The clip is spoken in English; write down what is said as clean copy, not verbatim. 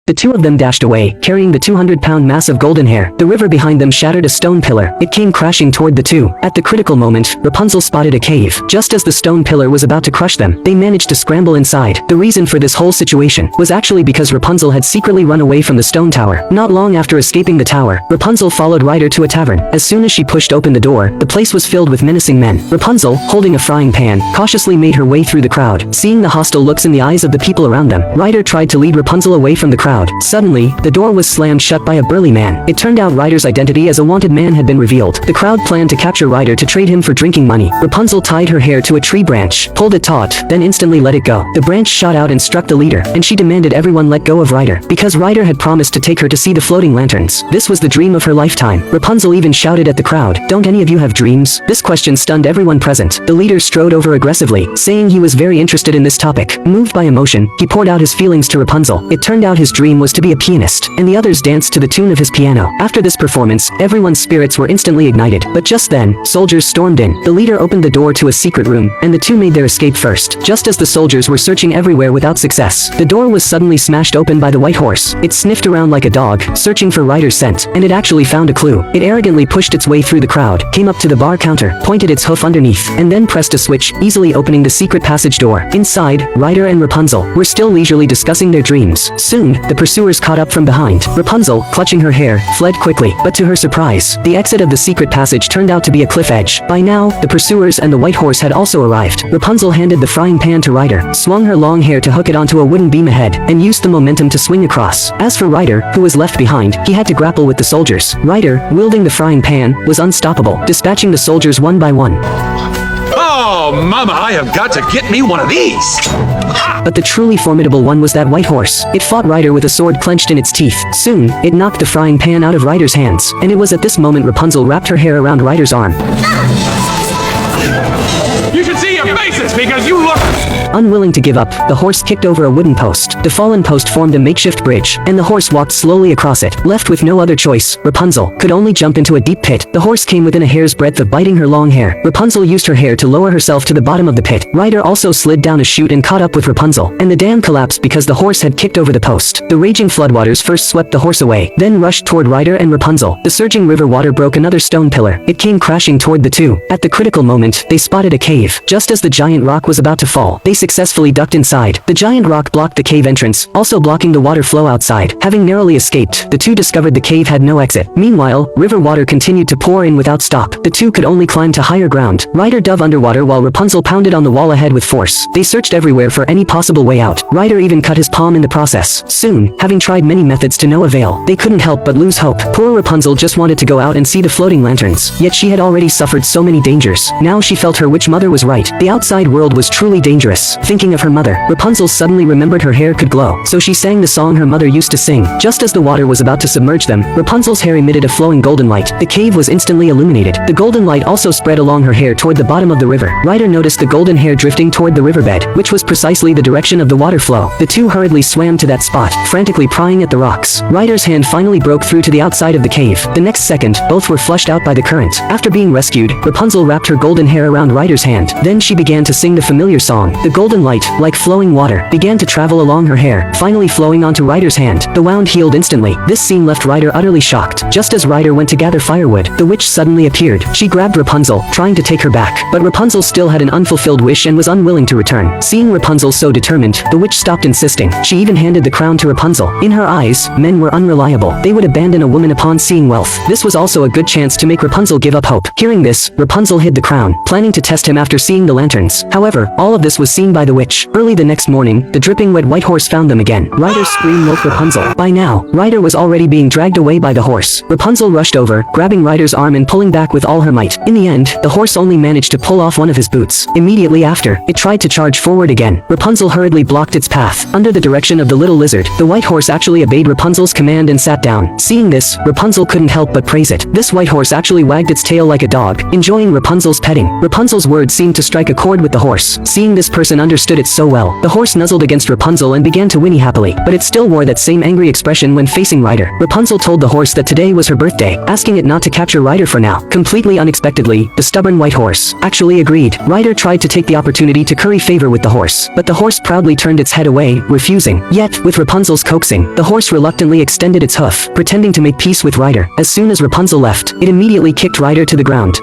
The two of them dashed away, carrying the 200-pound mass of golden hair. The river behind them shattered a stone pillar. It came crashing toward the two. At the critical moment, Rapunzel spotted a cave. Just as the stone pillar was about to crush them, they managed to scramble inside. The reason for this whole situation was actually because Rapunzel had secretly run away from the stone tower. Not long after escaping the tower, Rapunzel followed Ryder to a tavern. As soon as she pushed open the door, the place was filled with menacing men. Rapunzel, holding a frying pan, cautiously made her way through the crowd. Seeing the hostile looks in the eyes of the people around them, Ryder tried to lead Rapunzel away from the crowd. Suddenly, the door was slammed shut by a burly man. It turned out Ryder's identity as a wanted man had been revealed. The crowd planned to capture Ryder to trade him for drinking money. Rapunzel tied her hair to a tree branch, pulled it taut, then instantly let it go. The branch shot out and struck the leader, and she demanded everyone let go of Ryder, because Ryder had promised to take her to see the floating lanterns. This was the dream of her lifetime. Rapunzel even shouted at the crowd, "Don't any of you have dreams?" This question stunned everyone present. The leader strode over aggressively, saying he was very interested in this topic. Moved by emotion, he poured out his feelings to Rapunzel. It turned out his dream was to be a pianist, and the others danced to the tune of his piano. After this performance, everyone's spirits were instantly ignited. But just then, soldiers stormed in. The leader opened the door to a secret room, and the two made their escape first. Just as the soldiers were searching everywhere without success, the door was suddenly smashed open by the white horse. It sniffed around like a dog, searching for Ryder's scent, and it actually found a clue. It arrogantly pushed its way through the crowd, came up to the bar counter, pointed its hoof underneath, and then pressed a switch, easily opening the secret passage door. Inside, Ryder and Rapunzel were still leisurely discussing their dreams. Soon, the pursuers caught up from behind. Rapunzel, clutching her hair, fled quickly, but to her surprise, the exit of the secret passage turned out to be a cliff edge. By now, the pursuers and the white horse had also arrived. Rapunzel handed the frying pan to Ryder, swung her long hair to hook it onto a wooden beam ahead, and used the momentum to swing across. As for Ryder, who was left behind, he had to grapple with the soldiers. Ryder, wielding the frying pan, was unstoppable, dispatching the soldiers one by one. Oh, Mama, I have got to get me one of these! But the truly formidable one was that white horse. It fought Ryder with a sword clenched in its teeth. Soon, it knocked the frying pan out of Ryder's hands, and it was at this moment Rapunzel wrapped her hair around Ryder's arm. You should see your faces because you look... Unwilling to give up, the horse kicked over a wooden post. The fallen post formed a makeshift bridge, and the horse walked slowly across it. Left with no other choice, Rapunzel could only jump into a deep pit. The horse came within a hair's breadth of biting her long hair. Rapunzel used her hair to lower herself to the bottom of the pit. Ryder also slid down a chute and caught up with Rapunzel, and the dam collapsed because the horse had kicked over the post. The raging floodwaters first swept the horse away, then rushed toward Ryder and Rapunzel. The surging river water broke another stone pillar. It came crashing toward the two. At the critical moment, they spotted a cave. Just as the giant rock was about to fall, they successfully ducked inside. The giant rock blocked the cave entrance, also blocking the water flow outside. Having narrowly escaped, the two discovered the cave had no exit. Meanwhile, river water continued to pour in without stop. The two could only climb to higher ground. Ryder dove underwater while Rapunzel pounded on the wall ahead with force. They searched everywhere for any possible way out. Ryder even cut his palm in the process. Soon, having tried many methods to no avail, they couldn't help but lose hope. Poor Rapunzel just wanted to go out and see the floating lanterns, yet she had already suffered so many dangers. Now she felt her witch mother was right. The outside world was truly dangerous. Thinking of her mother, Rapunzel suddenly remembered her hair could glow, so she sang the song her mother used to sing. Just as the water was about to submerge them, Rapunzel's hair emitted a flowing golden light. The cave was instantly illuminated. The golden light also spread along her hair toward the bottom of the river. Ryder noticed the golden hair drifting toward the riverbed, which was precisely the direction of the water flow. The two hurriedly swam to that spot, frantically prying at the rocks. Ryder's hand finally broke through to the outside of the cave. The next second, both were flushed out by the current. After being rescued, Rapunzel wrapped her golden hair around Ryder's hand. Then she began to sing the familiar song. The golden light, like flowing water, began to travel along her hair, finally flowing onto Ryder's hand. The wound healed instantly. This scene left Ryder utterly shocked. Just as Ryder went to gather firewood, the witch suddenly appeared. She grabbed Rapunzel, trying to take her back, but Rapunzel still had an unfulfilled wish and was unwilling to return. Seeing Rapunzel so determined, the witch stopped insisting. She even handed the crown to Rapunzel. In her eyes, men were unreliable. They would abandon a woman upon seeing wealth. This was also a good chance to make Rapunzel give up hope. Hearing this, Rapunzel hid the crown, planning to test him after seeing the lanterns. However, all of this was seen by the witch. Early the next morning, the dripping wet white horse found them again. Ryder's scream woke Rapunzel. By now, Ryder was already being dragged away by the horse. Rapunzel rushed over, grabbing Ryder's arm and pulling back with all her might. In the end, the horse only managed to pull off one of his boots. Immediately after, it tried to charge forward again. Rapunzel hurriedly blocked its path. Under the direction of the little lizard, the white horse actually obeyed Rapunzel's command and sat down. Seeing this, Rapunzel couldn't help but praise it. This white horse actually wagged its tail like a dog, enjoying Rapunzel's petting. Rapunzel's words seemed to strike a chord with the horse. Seeing this person and understood it so well. The horse nuzzled against Rapunzel and began to whinny happily, but it still wore that same angry expression when facing Ryder. Rapunzel told the horse that today was her birthday, asking it not to capture Ryder for now. Completely unexpectedly, the stubborn white horse actually agreed. Ryder tried to take the opportunity to curry favor with the horse, but the horse proudly turned its head away, refusing. Yet, with Rapunzel's coaxing, the horse reluctantly extended its hoof, pretending to make peace with Ryder. As soon as Rapunzel left, it immediately kicked Ryder to the ground.